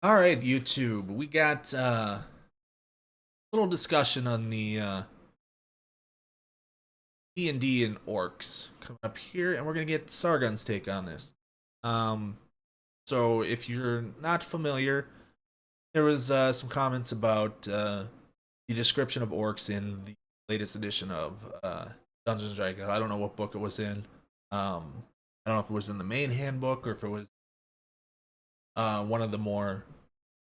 All right, YouTube. We got a little discussion on the D&D and orcs coming up here, and we're gonna get Sargon's take on this. Um, so if you're not familiar, there was some comments about the description of orcs in the latest edition of Dungeons and Dragons. I don't know what book it was in. I don't know if it was in the main handbook or if it was one of the more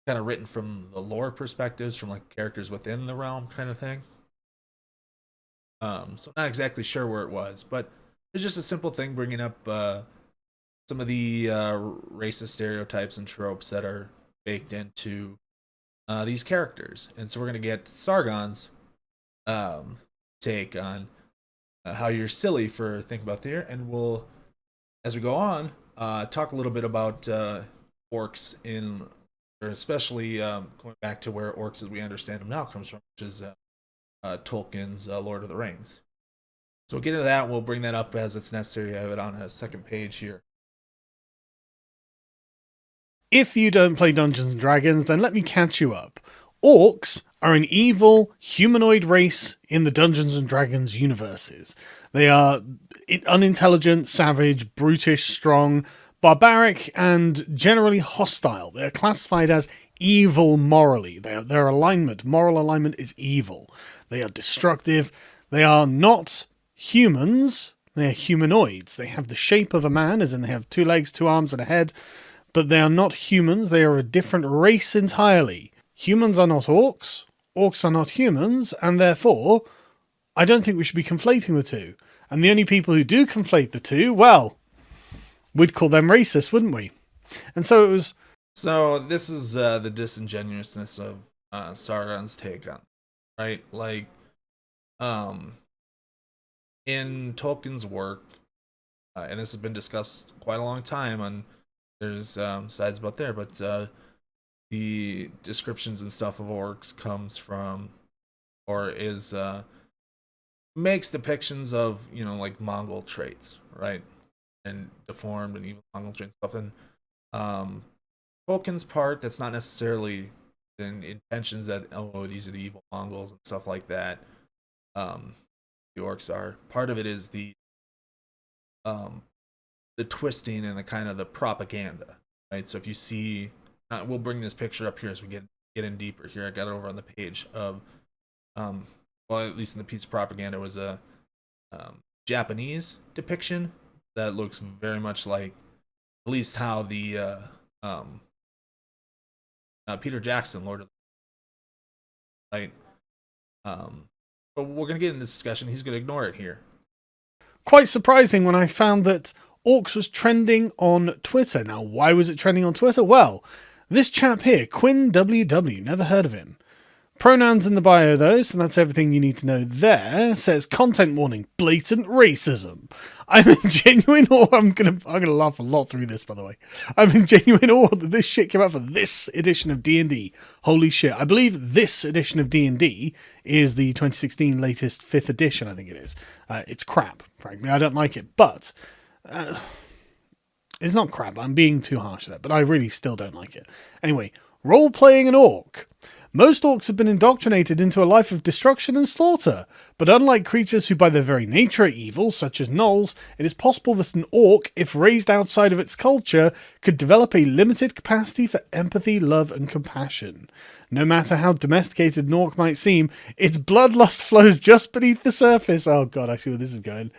kind of written from the lore perspectives, from like characters within the realm, kind of thing. So not exactly sure where it was, but it's just a simple thing bringing up some of the racist stereotypes and tropes that are baked into these characters. And so we're gonna get Sargon's take on how you're silly for thinking about there, and we'll, as we go on, talk a little bit about orcs in, or especially going back to where orcs as we understand them now comes from, which is Tolkien's Lord of the Rings. So we'll get into that. We'll bring that up as it's necessary. I have it on a second page here. If you don't play Dungeons and Dragons, then let me catch you up. Orcs are an evil humanoid race in the Dungeons and Dragons universes. They are unintelligent, savage, brutish, strong, barbaric, and generally hostile. They are classified as evil morally. Their alignment, moral alignment, is evil. They are destructive. They are not humans. They are humanoids. They have the shape of a man, as in they have 2 legs, 2 arms, and a head, but they are not humans. They are a different race entirely. Humans are not orcs. Orcs are not humans, and therefore, I don't think we should be conflating the two. And the only people who do conflate the two, well, we'd call them racist, wouldn't we? And so it was. So this is the disingenuousness of Sargon's take on, right? Like, in Tolkien's work, and this has been discussed quite a long time on. There's sides about there, but the descriptions and stuff of orcs comes from, or is makes depictions of like Mongol traits, right, and deformed and evil Mongol traits and stuff. And Tolkien's part, that's not necessarily in intentions that these are the evil Mongols and stuff like that. The orcs are part of it is the twisting and the kind of the propaganda, right? So if you see, we'll bring this picture up here as we get in deeper here. I got it over on the page of, well, at least in the piece of propaganda was a Japanese depiction that looks very much like, at least how the Peter Jackson, Lord of the right. But we're gonna get in this discussion. He's gonna ignore it here. Quite surprising when I found that Orcs was trending on Twitter. Now, why was it trending on Twitter? Well, this chap here, Quinn WW, never heard of him. Pronouns in the bio, though, so that's everything you need to know there. Says content warning: blatant racism. I'm in genuine awe. I'm gonna laugh a lot through this, by the way. I'm in genuine awe that this shit came out for this edition of D&D. Holy shit! I believe this edition of D&D is the 2016 latest 5th edition. I think it is. It's crap, frankly. I don't like it, but it's not crap. I'm being too harsh there, but I really still don't like it. Anyway, role-playing an orc. Most orcs have been indoctrinated into a life of destruction and slaughter, but unlike creatures who by their very nature are evil, such as gnolls, it is possible that an orc, if raised outside of its culture, could develop a limited capacity for empathy, love, and compassion. No matter how domesticated an orc might seem, its bloodlust flows just beneath the surface. Oh god, I see where this is going.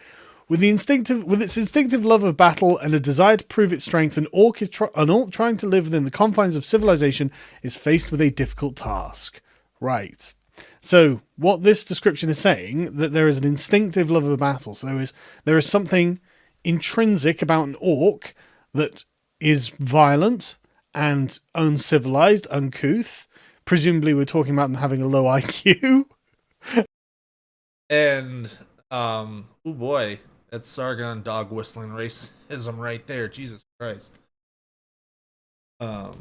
With its instinctive love of battle and a desire to prove its strength, an orc trying to live within the confines of civilization is faced with a difficult task. Right. So, what this description is saying, that there is an instinctive love of battle. So there is something intrinsic about an orc that is violent and uncivilized, uncouth. Presumably we're talking about them having a low IQ. And, oh boy. That's Sargon dog whistling racism right there. Jesus Christ. And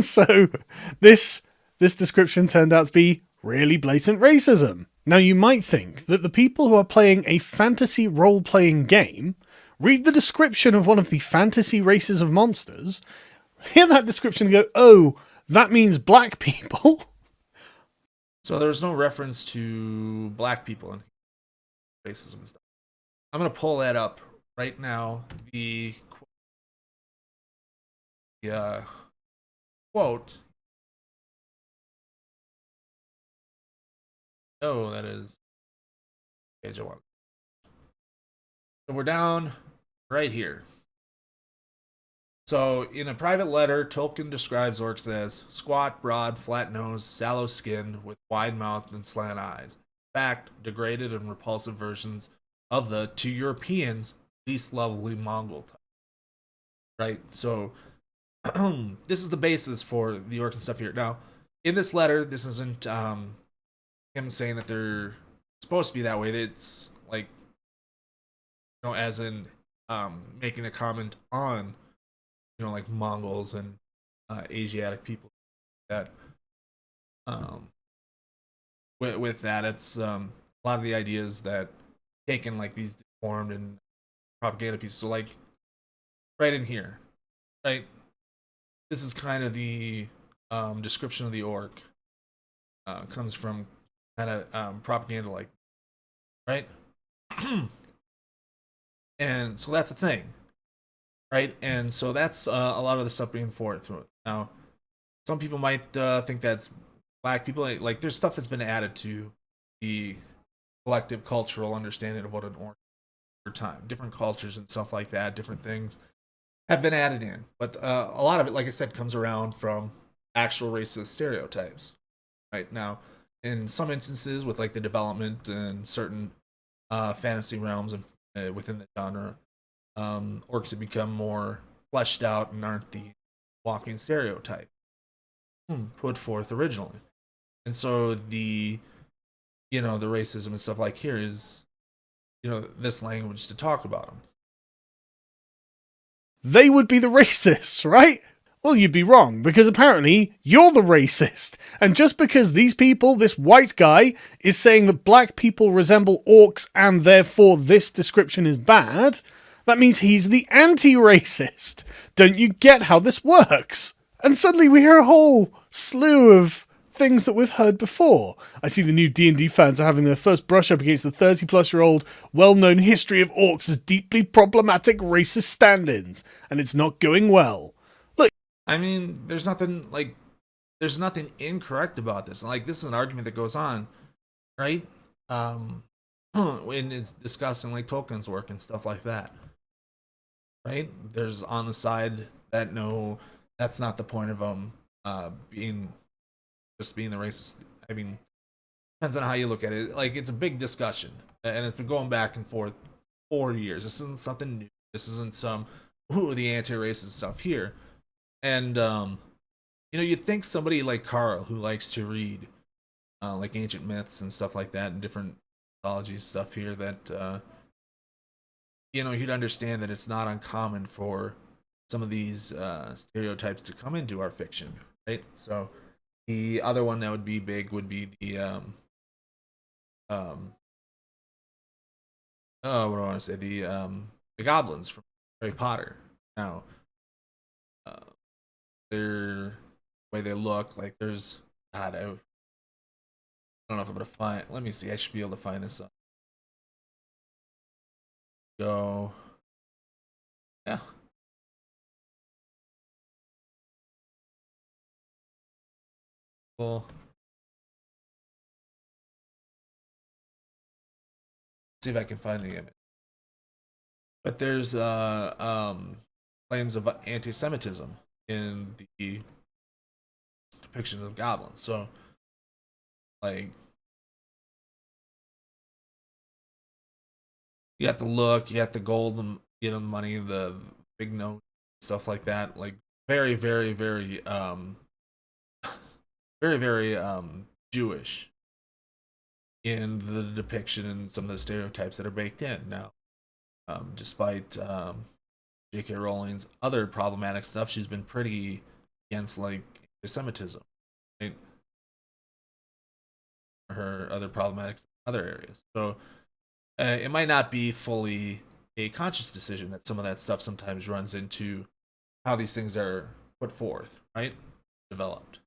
so this description turned out to be really blatant racism. Now, you might think that the people who are playing a fantasy role playing game read the description of one of the fantasy races of monsters, hear that description and go, oh, that means black people. So there's no reference to black people in racism and stuff. I'm gonna pull that up right now. The quote. Oh, that is page one. So we're down right here. So, in a private letter, Tolkien describes orcs as squat, broad, flat nose, sallow skin, with wide mouth and slant eyes. In fact, degraded and repulsive versions of the, to Europeans, least lovely Mongol type. Right? So, this is the basis for the orc and stuff here. Now, in this letter, this isn't him saying that they're supposed to be that way. It's like, as in making a comment on like Mongols and Asiatic people. That with that, it's a lot of the ideas that taken like these deformed and propaganda pieces. So like right in here, right. This is kind of the description of the orc. Comes from kind of propaganda, like right. And so that's the thing, right? And so that's a lot of the stuff being forward through it. Now, some people might think that's black people. Like, there's stuff that's been added to the collective cultural understanding of what an orc is over time. Different cultures and stuff like that, different things have been added in. But a lot of it, like I said, comes around from actual racist stereotypes. Right now, in some instances, with like the development and certain fantasy realms and within the genre, orcs have become more fleshed out and aren't the walking stereotype put forth originally. And so the the racism and stuff like here is this language to talk about them. They would be the racists, right? Well, you'd be wrong, because apparently you're the racist. And just because these people, this white guy, is saying that black people resemble orcs and therefore this description is bad, that means he's the anti-racist. Don't you get how this works? And suddenly we hear a whole slew of things that we've heard before. I see the new D&D fans are having their first brush up against the 30-plus-year-old well-known history of orcs as deeply problematic racist stand-ins, and it's not going well. Look, I mean, there's nothing incorrect about this. Like, this is an argument that goes on, right? When it's discussing like Tolkien's work and stuff like that. Right? There's on the side that no, that's not the point of being the racist. I mean, depends on how you look at it. Like, it's a big discussion, and it's been going back and forth for years. This isn't something new. This isn't some the anti-racist stuff here. And you'd think somebody like Carl, who likes to read like ancient myths and stuff like that, and different mythology stuff here, that you'd understand that it's not uncommon for some of these stereotypes to come into our fiction, right? So the other one that would be big would be the what do I want to say? The goblins from Harry Potter. Now, their way they look, like there's God, I don't know if I'm gonna find. Let me see. I should be able to find this. Go. Yeah. Cool. See if I can find the image. But there's claims of anti-Semitism in the depiction of goblins. So, like, you got the look, you got the gold, the money, the big note, stuff like that. Like, very, very, very, very, very Jewish in the depiction and some of the stereotypes that are baked in. Now, despite J.K. Rowling's other problematic stuff, she's been pretty against like anti-Semitism, right? or other problematics in other areas. So it might not be fully a conscious decision that some of that stuff sometimes runs into how these things are put forth, right? Developed,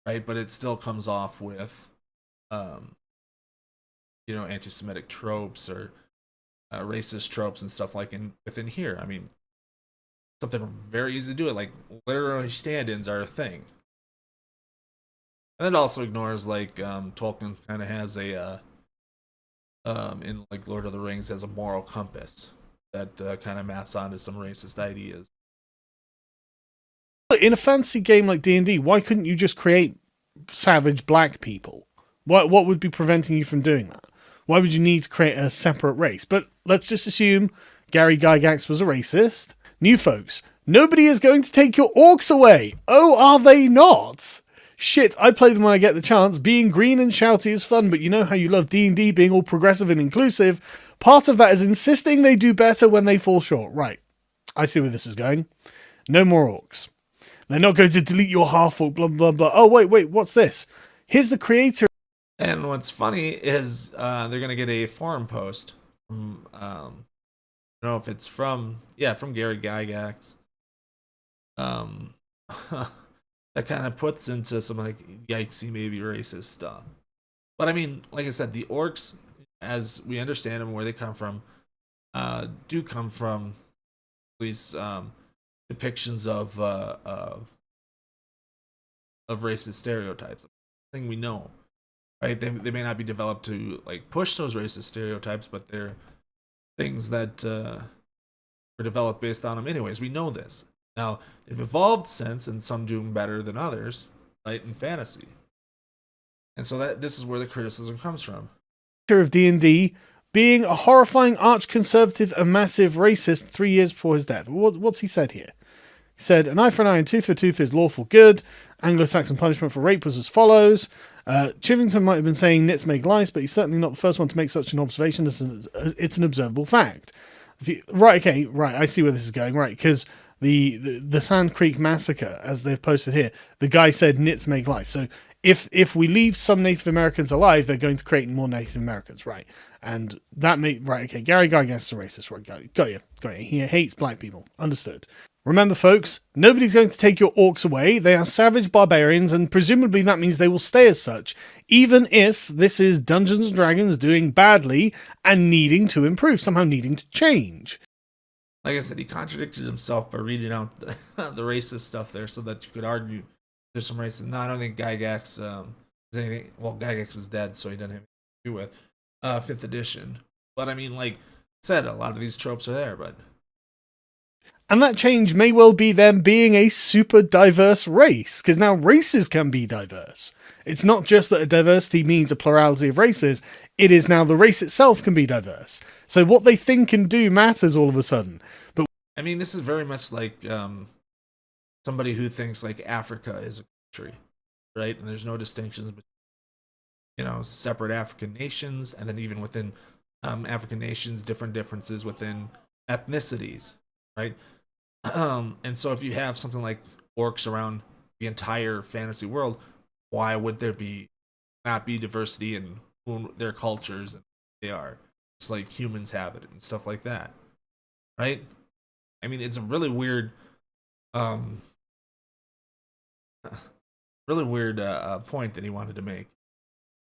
right? But it still comes off with, anti-Semitic tropes or racist tropes and stuff like within here. I mean, something very easy to do it. Like literary stand-ins are a thing, and it also ignores like Tolkien kind of has a in like Lord of the Rings has a moral compass that kind of maps onto some racist ideas. In a fantasy game like D&D, why couldn't you just create savage black people? What would be preventing you from doing that? Why would you need to create a separate race? But let's just assume Gary Gygax was a racist. New folks, nobody is going to take your orcs away. Oh, are they not? Shit, I play them when I get the chance. Being green and shouty is fun, but you know how you love D&D being all progressive and inclusive? Part of that is insisting they do better when they fall short. Right, I see where this is going. No more orcs. They're not going to delete your half-orc, blah, blah, blah. Oh, wait, what's this? Here's the creator. And what's funny is they're going to get a forum post from, I don't know if it's from Gary Gygax. That kind of puts into some like yikesy, maybe racist stuff. But I mean, like I said, the orcs, as we understand them, where they come from, do come from at least depictions of racist stereotypes. Thing we know, right? They may not be developed to like push those racist stereotypes, but they're things that were developed based on them. Anyways, we know this. Now they've evolved since, and some do them better than others, right? In fantasy, and so this is where the criticism comes from. Of D&D being a horrifying arch-conservative and massive racist 3 years before his death. What's he said here? He said, an eye for an eye and tooth for a tooth is lawful good. Anglo-Saxon punishment for rape was as follows. Chivington might have been saying nits make lice, but he's certainly not the first one to make such an observation. It's an observable fact. Right, I see where this is going. Right, because the Sand Creek Massacre, as they've posted here, the guy said nits make lice. So if we leave some Native Americans alive, they're going to create more Native Americans, right? And that Gary Gygax is a racist, right? Got you. He hates black people. Understood. Remember, folks, nobody's going to take your orcs away. They are savage barbarians, and presumably that means they will stay as such, even if this is Dungeons & Dragons doing badly and needing to improve, somehow needing to change. Like I said, he contradicted himself by reading out the racist stuff there so that you could argue there's some racism. No, I don't think Gygax is anything. Well, Gygax is dead, so he doesn't have anything to do with 5th edition. But I mean, like I said, a lot of these tropes are there, but... And that change may well be them being a super diverse race, because now races can be diverse. It's not just that a diversity means a plurality of races, it is now the race itself can be diverse. So what they think and do matters all of a sudden. But I mean, this is very much like somebody who thinks like Africa is a country, right? And there's no distinctions between, separate African nations, and then even within African nations, different differences within ethnicities, right? And so if you have something like orcs around the entire fantasy world, why would there not be diversity in their cultures and they are? It's like humans have it and stuff like that, right? I mean, it's a really weird point that he wanted to make.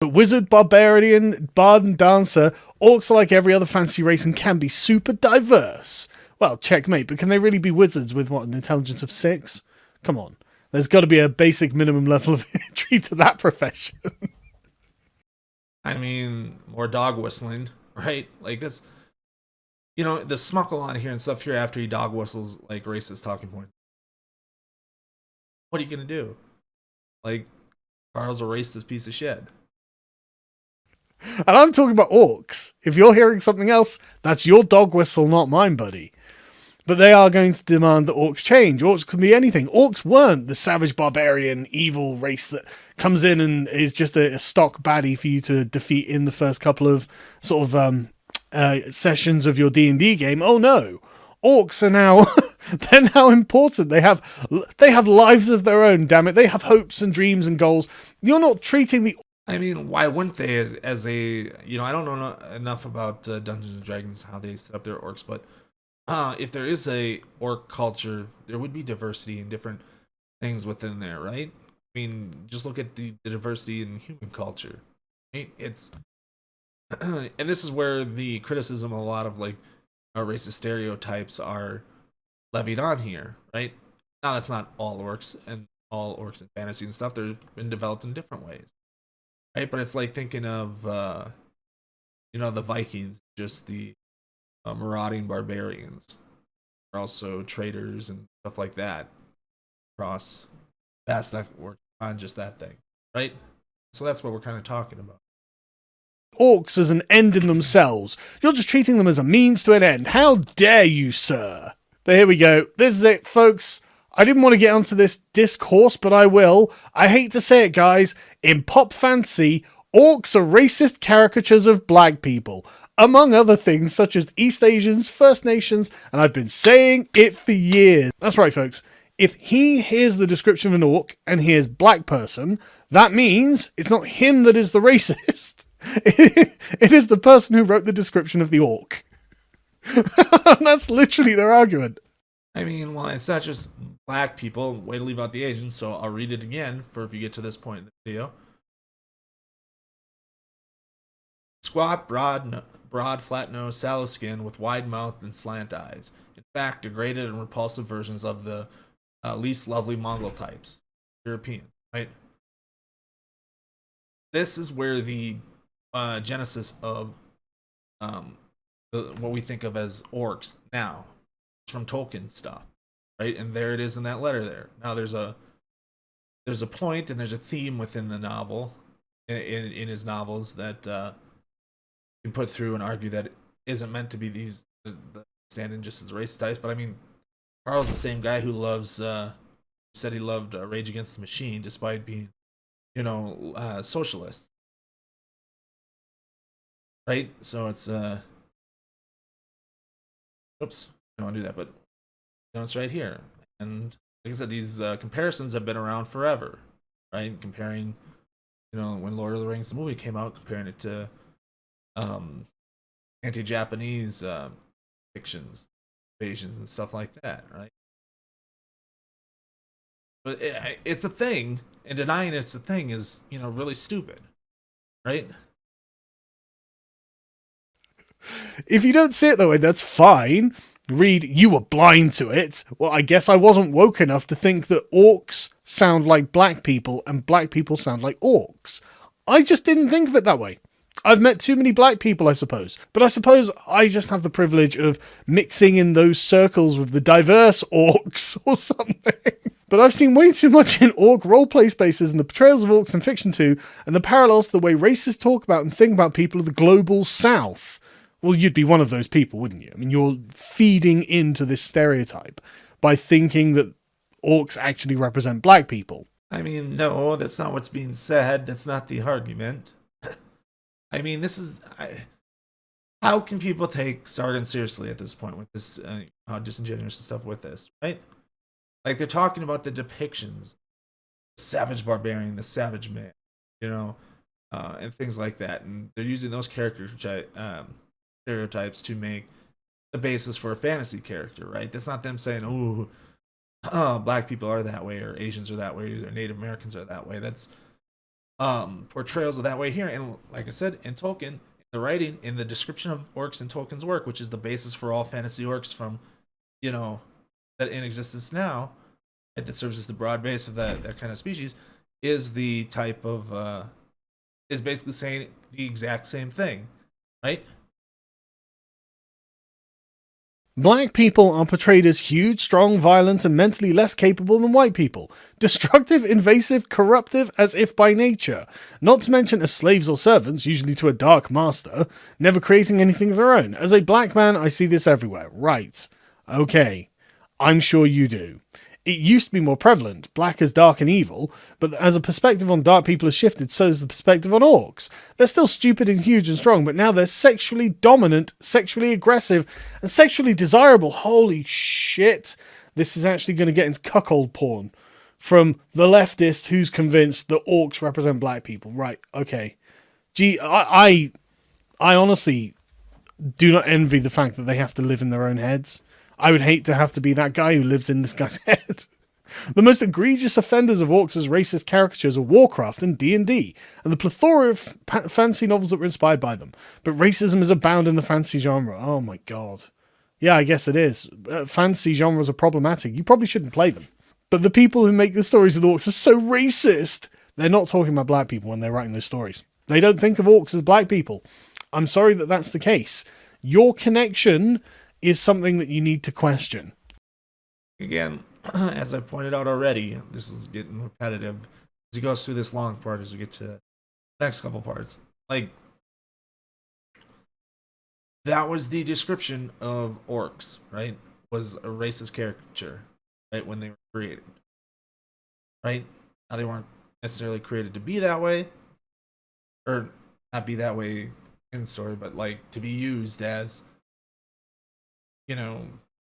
But wizard, barbarian, bard, and dancer, orcs are like every other fantasy race and can be super diverse. Well, checkmate, but can they really be wizards with, an intelligence of 6? Come on. There's got to be a basic minimum level of entry to that profession. I mean, more dog whistling, right? Like this, the smuckle on here and stuff here after he dog whistles, like, racist talking points. What are you going to do? Like, Carl's a racist piece of shit. And I'm talking about orcs. If you're hearing something else, that's your dog whistle, not mine, buddy. But they are going to demand that orcs change. Orcs can be anything. Orcs weren't the savage, barbarian, evil race that comes in and is just a stock baddie for you to defeat in the first couple of sort of sessions of your D&D game. Oh no. Orcs are now they're now important. They have lives of their own, damn it. They have hopes and dreams and goals. You're not treating the I mean, why wouldn't they? As a I don't know enough about Dungeons and Dragons how they set up their orcs, but if there is a orc culture, there would be diversity in different things within there, right? I mean, just look at the diversity in human culture, right? It's and this is where the criticism of a lot of like racist stereotypes are levied on here, right? Now that's not all orcs and all orcs in fantasy and stuff. They've been developed in different ways, right? But it's like thinking of the Vikings, just the marauding barbarians, are also traders and stuff like that across vast network on just that thing, right? So that's what we're kind of talking about. Orcs as an end in themselves. You're just treating them as a means to an end. How dare you, sir? But here we go. This is it, folks. I didn't want to get onto this discourse, but I will. I hate to say it, guys. In pop fantasy, orcs are racist caricatures of black people, among other things such as East Asians, First Nations, and I've been saying it for years. That's right, folks. If he hears the description of an orc and hears black person, that means it's not him that is the racist. It is the person who wrote the description of the orc. That's literally their argument. I mean, well, it's not just black people. Way to leave out the Asians, so I'll read it again for if you get to this point in the video. Squat, broad, flat-nosed, sallow skin with wide mouth and slant eyes. In fact, degraded and repulsive versions of the least lovely Mongol types. European, right? This is where the genesis of what we think of as orcs now. It's from Tolkien stuff, right? And there it is in that letter there. Now there's a point and there's a theme within the novel, in his novels that you can put through and argue that it isn't meant to be the stand in just as racist types. But I mean, Carl's the same guy who loves said he loved Rage Against the Machine despite being socialist, right? So it's oops, I don't want to do that, but it's right here. And like I said, these comparisons have been around forever, right? Comparing, when Lord of the Rings the movie came out, comparing it to anti-Japanese fictions, invasions, and stuff like that, right? But it's a thing, and denying it's a thing is, really stupid, right? If you don't see it that way, that's fine. Read, you were blind to it. Well, I guess I wasn't woke enough to think that orcs sound like black people and black people sound like orcs. I just didn't think of it that way. I've met too many black people, I suppose. But I suppose I just have the privilege of mixing in those circles with the diverse orcs or something. But I've seen way too much in orc roleplay spaces and the portrayals of orcs in fiction too, and the parallels to the way racists talk about and think about people of the global south. Well, you'd be one of those people, wouldn't you? I mean, you're feeding into this stereotype by thinking that orcs actually represent black people. I mean, no, that's not what's being said. That's not the argument. I mean, this is... how can people take Sargon seriously at this point with this, how disingenuous and stuff with this, right? Like, they're talking about the depictions. The savage barbarian, the savage man, and things like that. And they're using those characters, stereotypes to make the basis for a fantasy character, right? That's not them saying, oh, black people are that way, or Asians are that way, or Native Americans are that way. That's portrayals of that way here. And like I said, in Tolkien, the writing, in the description of orcs in Tolkien's work, which is the basis for all fantasy orcs from, that in existence now, right, that serves as the broad base of that kind of species, is the type of, is basically saying the exact same thing, right? Black people are portrayed as huge, strong, violent, and mentally less capable than white people. Destructive, invasive, corruptive, as if by nature. Not to mention as slaves or servants, usually to a dark master, never creating anything of their own. As a black man, I see this everywhere. Right. Okay. I'm sure you do. It used to be more prevalent, black as dark and evil, but as a perspective on dark people has shifted, so has the perspective on orcs. They're still stupid and huge and strong, but now they're sexually dominant, sexually aggressive, and sexually desirable. Holy shit. This is actually going to get into cuckold porn. from the leftist who's convinced that orcs represent black people. Right, okay. Gee, I honestly do not envy the fact that they have to live in their own heads. I would hate to have to be that guy who lives in this guy's head. The most egregious offenders of orcs as racist caricatures are Warcraft and D&D, and the plethora of fantasy novels that were inspired by them. But racism is abound in the fantasy genre. Oh my god. Yeah, I guess it is. Fantasy genres are problematic. You probably shouldn't play them. But the people who make the stories of the orcs are so racist. They're not talking about black people when they're writing those stories. They don't think of orcs as black people. I'm sorry that that's the case. Your connection is something that you need to question. Again, as I've pointed out already, this is getting repetitive as he goes through this long part as we get to the next couple parts. Like, that was the description of orcs, right? Was a racist caricature, right? When they were created, right? Now they weren't necessarily created to be that way, or not be that way in the story, but like to be used as, you know,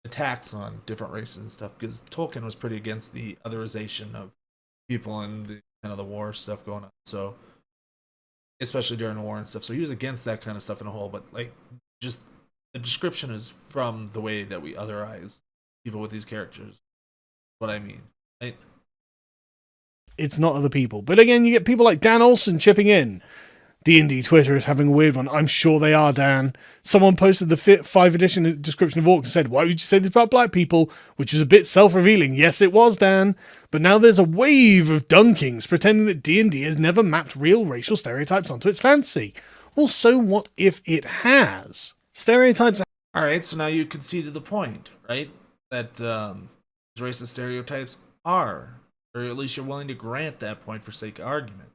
attacks on different races and stuff. Because Tolkien was pretty against the otherization of people and the kind of the war stuff going on. So, especially during the war and stuff. So he was against that kind of stuff in a whole. But like, just the description is from the way that we otherize people with these characters. What I mean, right? It's not other people. But again, you get people like Dan Olson chipping in. D&D Twitter is having a weird one. I'm sure they are, Dan. Someone posted the 5th edition description of Orcs and said, why would you say this about black people? Which was a bit self-revealing. Yes, it was, Dan. But now there's a wave of dunkings pretending that D&D has never mapped real racial stereotypes onto its fantasy. Well, so what if it has? Stereotypes... Alright, so now you concede to the point, right? That racist stereotypes are, or at least you're willing to grant that point for sake of argument.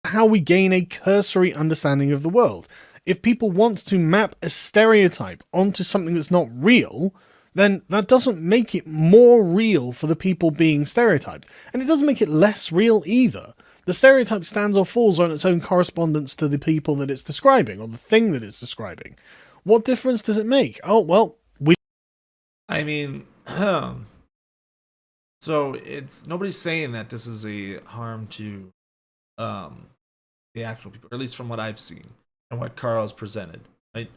How we gain a cursory understanding of the world. If people want to map a stereotype onto something that's not real, then that doesn't make it more real for the people being stereotyped. And it doesn't make it less real either. The stereotype stands or falls on its own correspondence to the people that it's describing, or the thing that it's describing. What difference does it make? Oh, well, I mean, so it's nobody's saying that this is a harm to the actual people, or at least from what I've seen and what Carl has presented, right?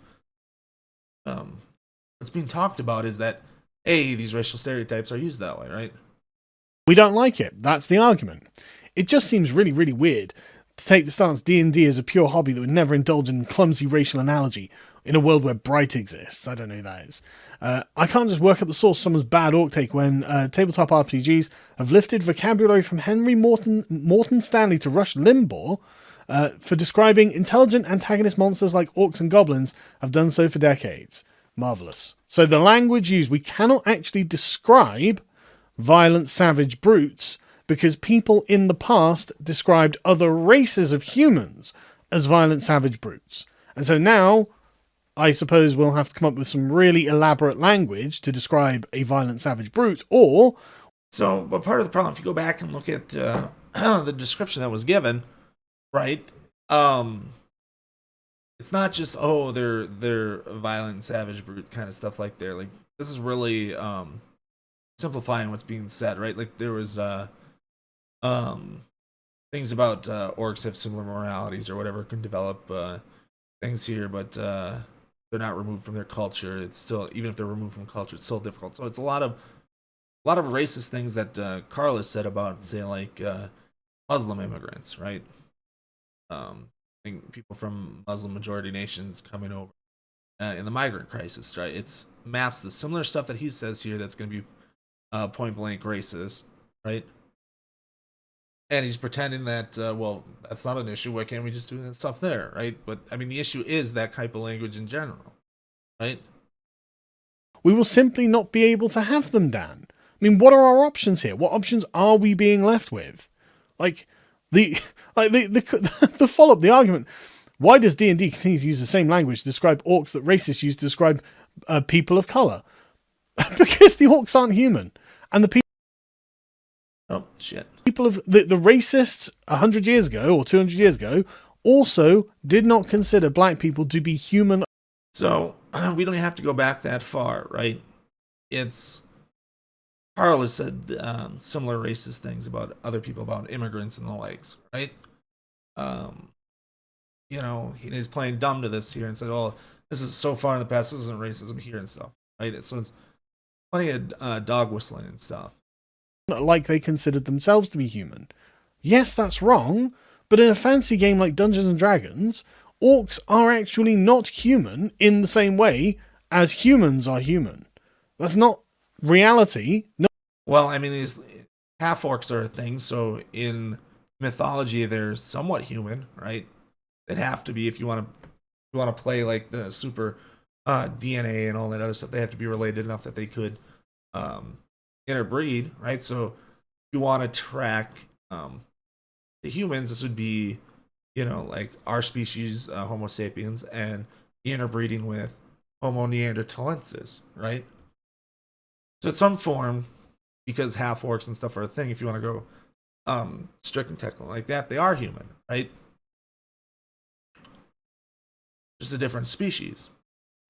What's being talked about is that, hey, these racial stereotypes are used that way, right? We don't like it. That's the argument. It just seems really, really weird to take the stance D&D is a pure hobby that would never indulge in clumsy racial analogy in a world where Bright exists. I don't know who that is. I can't just work at the source of someone's bad orc take when tabletop RPGs have lifted vocabulary from Henry Morton Stanley to Rush Limbaugh for describing intelligent antagonist monsters like orcs and goblins have done so for decades. Marvelous. So the language used, we cannot actually describe violent, savage brutes because people in the past described other races of humans as violent, savage brutes. And so now, I suppose we'll have to come up with some really elaborate language to describe a violent, savage brute, or... So, but part of the problem, if you go back and look at the description that was given, right? It's not just, oh, they're violent, savage brute kind of stuff like there. Like, this is really simplifying what's being said, right? Like, there was things about orcs have similar moralities or whatever, can develop things here, but they're not removed from their culture. It's still, even if they're removed from culture, it's still difficult. So it's a lot of racist things that Carl has said about, say, like Muslim immigrants, right? I think people from Muslim majority nations coming over in the migrant crisis, right? It's maps the similar stuff that he says here that's going to be point blank racist, right? And he's pretending that, well, that's not an issue. Why can't we just do that stuff there, right? But, I mean, the issue is that type of language in general, right? We will simply not be able to have them, Dan. I mean, what are our options here? What options are we being left with? Like, the follow-up, the argument, why does D&D continue to use the same language to describe orcs that racists use to describe people of colour? Because the orcs aren't human. And the people... Oh, shit. People of the racists 100 years ago or 200 years ago also did not consider black people to be human. So we don't have to go back that far, right? It's Carl has said similar racist things about other people, about immigrants and the likes, right? Um, he's playing dumb to this here and said, "Oh, this is so far in the past. This isn't racism here and stuff." Right? So it's plenty of dog whistling and stuff. Like they considered themselves to be human. Yes, that's wrong, but in a fantasy game like Dungeons and Dragons, orcs are actually not human in the same way as humans are human. That's not reality. No. Well, I mean, these half orcs are a thing, so in mythology, they're somewhat human, right? They'd have to be if you want to play like the super DNA and all that other stuff. They have to be related enough that they could interbreed, right? So if you want to track the humans, this would be, like our species, Homo sapiens, and interbreeding with Homo neanderthalensis, right? So it's some form, because half orcs and stuff are a thing. If you want to go strict and technical like that, they are human, right? Just a different species.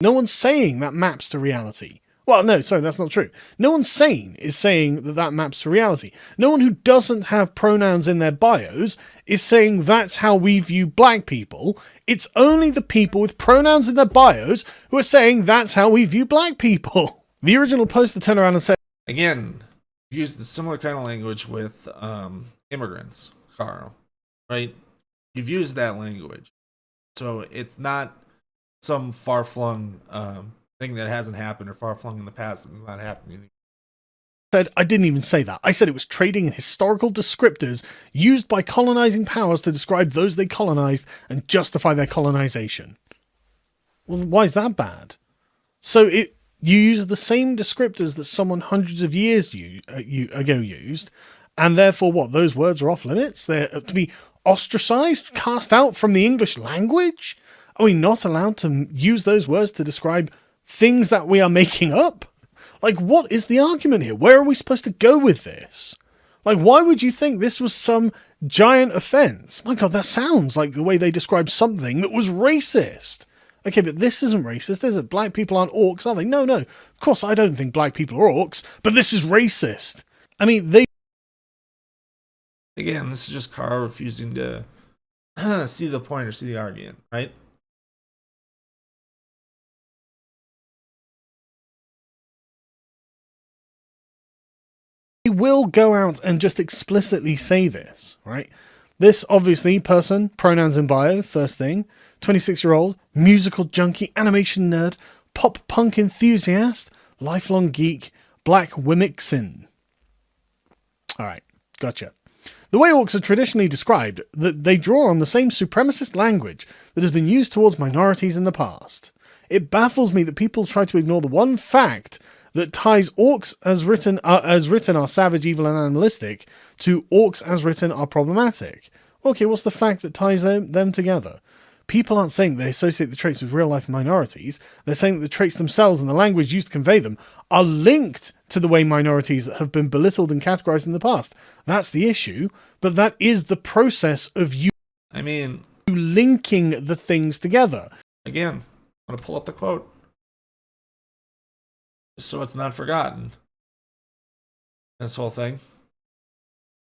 No one's saying that maps to reality. Well, no, sorry, that's not true. No one sane is saying that that maps to reality. No one who doesn't have pronouns in their bios is saying that's how we view black people. It's only the people with pronouns in their bios who are saying that's how we view black people. The original poster turned around and said, again, use the similar kind of language with immigrants, Carl, right? You've used that language. So it's not some far-flung thing that hasn't happened or far-flung in the past and not happening. I didn't even say that. I said it was trading in historical descriptors used by colonizing powers to describe those they colonized and justify their colonization. Well, why is that bad? So you use the same descriptors that someone hundreds of years ago used, and therefore what? Those words are off limits? They're to be ostracized, cast out from the English language? Are we not allowed to use those words to describe things that we are making up? Like, what is the argument here? Where are we supposed to go with this? Like, why would you think this was some giant offense? My God, that sounds like the way they described something that was racist. Okay, but this isn't racist, is it? Black people aren't orcs, are they? No. Of course, I don't think black people are orcs, but this is racist. I mean, Again, this is just Carl refusing to see the point or see the argument, right? will go out and just explicitly say this, right? This, obviously, person, pronouns in bio, first thing, 26-year-old, musical junkie, animation nerd, pop punk enthusiast, lifelong geek, black Wimixin. Alright, gotcha. The way orcs are traditionally described, that they draw on the same supremacist language that has been used towards minorities in the past. It baffles me that people try to ignore the one fact that ties orcs as written are savage, evil, and animalistic to orcs as written are problematic. Okay, what's the fact that ties them together? People aren't saying they associate the traits with real-life minorities. They're saying that the traits themselves and the language used to convey them are linked to the way minorities have been belittled and categorized in the past. That's the issue, but that is the process of you linking the things together. Again, I'm going to pull up the quote, just so it's not forgotten. This whole thing.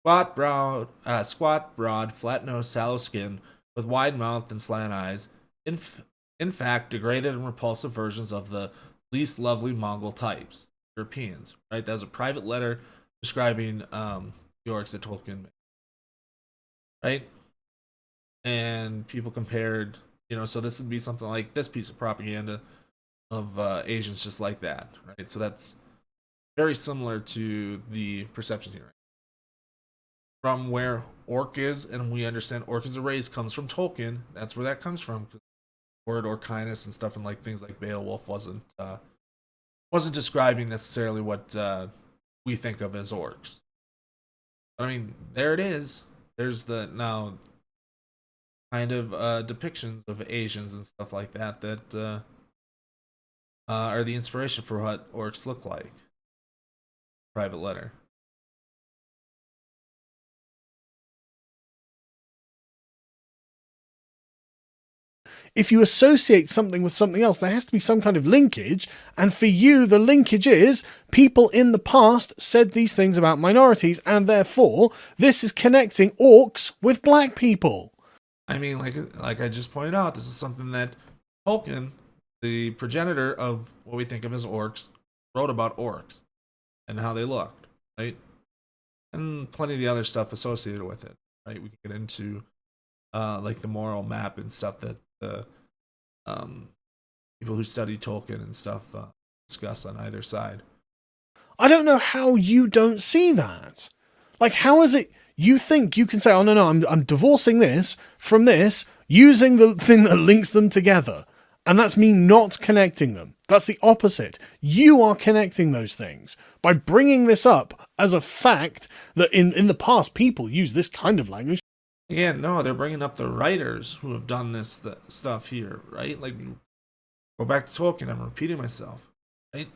Squat, broad, flat-nosed, sallow skin, with wide mouth and slant eyes, in fact, degraded and repulsive versions of the least lovely Mongol types, Europeans. Right, that was a private letter describing the orcs that Tolkien made. Right, and people compared, so this would be something like this piece of propaganda of Asians just like that. Right, so that's very similar to the perception here. From where orc is, and we understand orc as a race comes from Tolkien. That's where that comes from. Word orcinus and stuff, and like things like Beowulf wasn't describing necessarily what we think of as orcs. I mean, there it is. There's the now kind of depictions of Asians and stuff like that that are the inspiration for what orcs look like. Private letter. If you associate something with something else, there has to be some kind of linkage. And for you, the linkage is people in the past said these things about minorities, and therefore this is connecting orcs with black people. I mean, like I just pointed out, this is something that Tolkien, the progenitor of what we think of as orcs, wrote about orcs and how they looked, right? And plenty of the other stuff associated with it, right? We can get into like the moral map and stuff that the people who study Tolkien and stuff discuss on either side. I don't know how you don't see that. Like, how is it you think you can say, oh, no, I'm divorcing this from this using the thing that links them together? And that's me not connecting them. That's the opposite. You are connecting those things by bringing this up as a fact that in the past people use this kind of language. Yeah, no, they're bringing up the writers who have done this stuff here, right? Like, go back to Tolkien. I'm repeating myself, right?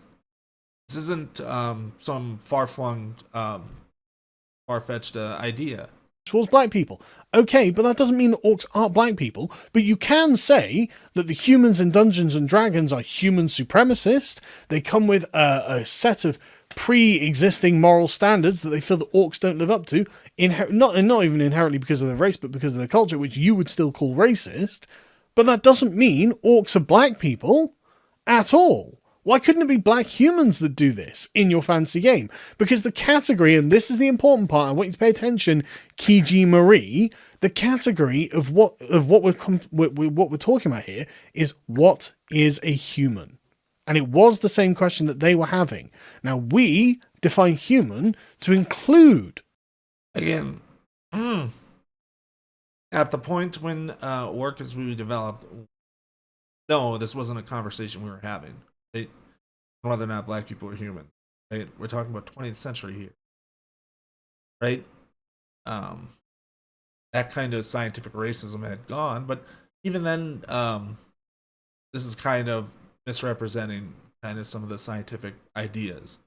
This isn't some far-flung, far-fetched idea. Towards black people. Okay, but that doesn't mean that orcs aren't black people. But you can say that the humans in Dungeons and Dragons are human supremacists. They come with a set of pre-existing moral standards that they feel that orcs don't live up to. Not even inherently because of their race, but because of their culture, which you would still call racist. But that doesn't mean orcs are black people at all. Why couldn't it be black humans that do this in your fantasy game? Because the category, and this is the important part, I want you to pay attention, Kiji Marie, the category of what we're talking about here is what is a human? And it was the same question that they were having. Now, we define human to include... Again, at the point when Orc as we developed, no, this wasn't a conversation we were having. Right? Whether or not black people are human. Right? We're talking about 20th century here. Right? That kind of scientific racism had gone, but even then, this is kind of misrepresenting kind of some of the scientific ideas,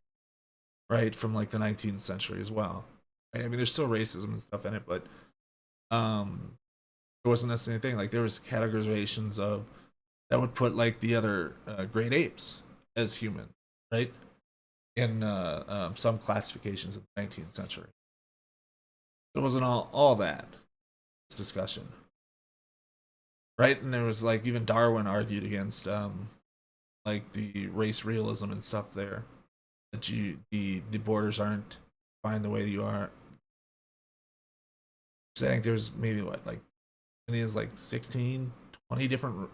right, from like the 19th century as well. Right? I mean, there's still racism and stuff in it, but it wasn't necessarily anything. Like there was categorizations of that would put like the other great apes as human, right? In some classifications of the 19th century. It wasn't all that discussion, right? And there was like even Darwin argued against like the race realism and stuff there, that the borders aren't defined the way you are. So I think there's maybe what like it is like 16, 20 different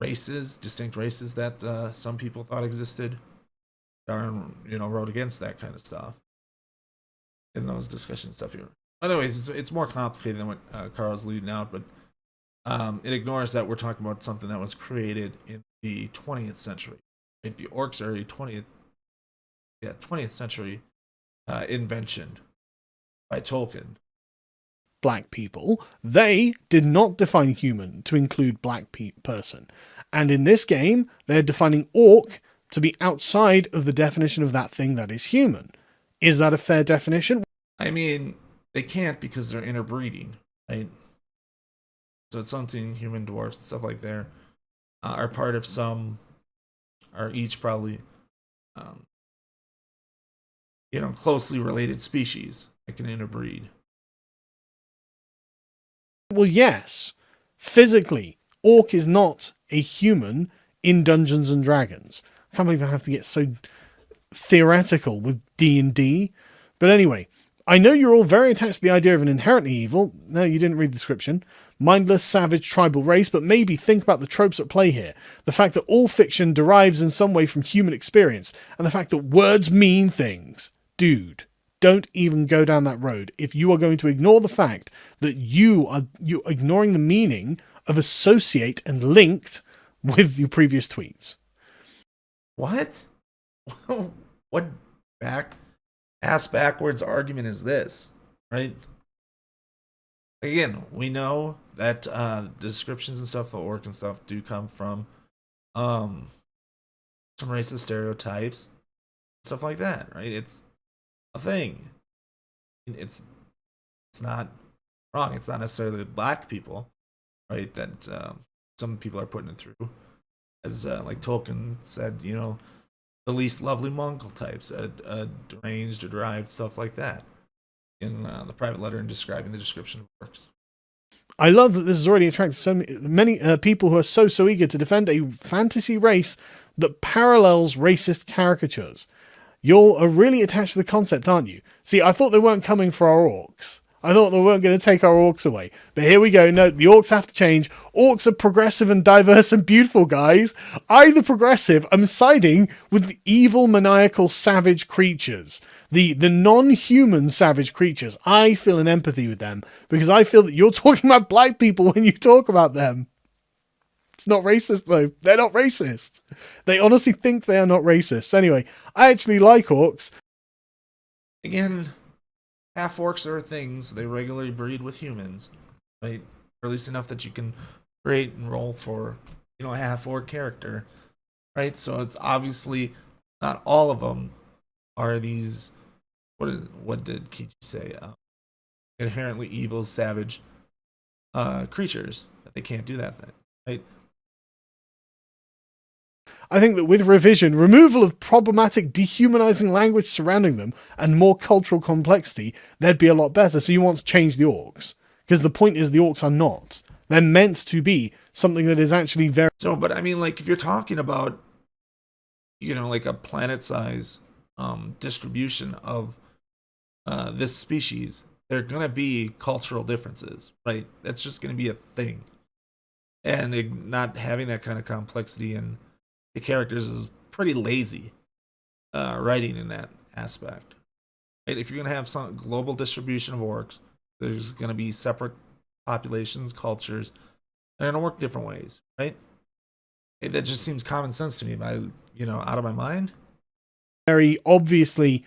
races, distinct races that some people thought existed. Darwin, wrote against that kind of stuff in those discussion stuff here. Anyways, it's more complicated than what Carl's leading out, but it ignores that we're talking about something that was created in the 20th century. Right? The orcs are a 20th century invention by Tolkien. Black people, they did not define human to include black person. And in this game, they're defining orc to be outside of the definition of that thing that is human. Is that a fair definition? I mean, they can't because they're interbreeding, right? So it's something human dwarfs and stuff like that are part of some, are each probably, closely related species that can interbreed. Well, yes. Physically, orc is not a human in Dungeons and Dragons. I can't believe I have to get so theoretical with D&D. But anyway, I know you're all very attached to the idea of an inherently evil. No, you didn't read the description. Mindless, savage, tribal race, but maybe think about the tropes at play here. The fact that all fiction derives in some way from human experience, and the fact that words mean things. Dude, don't even go down that road if you are going to ignore the fact that you're ignoring the meaning of associate and linked with your previous tweets. What? What ass backwards argument is this, right? Again, we know that descriptions and stuff for orc and stuff do come from some racist stereotypes, stuff like that, right? It's a thing. It's not wrong. It's not necessarily black people, right? That some people are putting it through. As like Tolkien said, you know, the least lovely Mongol types, a deranged or derived, stuff like that, in the private letter and describing the description of orcs. I love that this has already attracted so many people who are so eager to defend a fantasy race that parallels racist caricatures. You're really attached to the concept, aren't you? See, I thought they weren't coming for our orcs. I thought they weren't going to take our orcs away. But here we go. No, the orcs have to change. Orcs are progressive and diverse and beautiful, guys. I, the progressive, am siding with the evil, maniacal, savage creatures. The non-human savage creatures. I feel an empathy with them because I feel that you're talking about black people when you talk about them. It's not racist, though. They're not racist. They honestly think they are not racist. Anyway, I actually like orcs. Again, half orcs are things. They regularly breed with humans, right? Or at least enough that you can create and roll for, you know, a half orc character, right? So it's obviously not all of them are these. What did Kichi say? Inherently evil, savage creatures that they can't do that thing, right? I think that with revision, removal of problematic, dehumanizing language surrounding them, and more cultural complexity, they'd be a lot better. So you want to change the orcs. Because the point is the orcs are not. They're meant to be something that is actually very... So, but I mean, like, if you're talking about, you know, like a planet-size distribution of this species, there are going to be cultural differences, right? That's just going to be a thing. And not having that kind of complexity and the characters is pretty lazy writing in that aspect. Right? If you're going to have some global distribution of orcs, there's going to be separate populations, cultures, they're going to work different ways, right? That just seems common sense to me. Am I, you know, out of my mind? Very obviously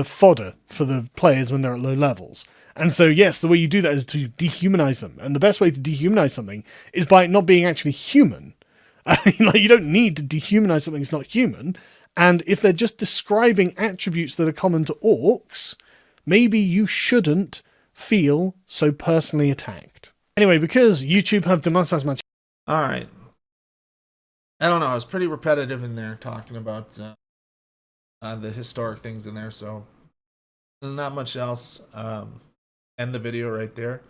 fodder for the players when they're at low levels. And so, yes, the way you do that is to dehumanize them. And the best way to dehumanize something is by it not being actually human. I mean, like, you don't need to dehumanize something that's not human. And if they're just describing attributes that are common to orcs, maybe you shouldn't feel so personally attacked. Anyway, because YouTube have demonetized my channel. All right. I don't know. I was pretty repetitive in there talking about the historic things in there, so not much else. End the video right there.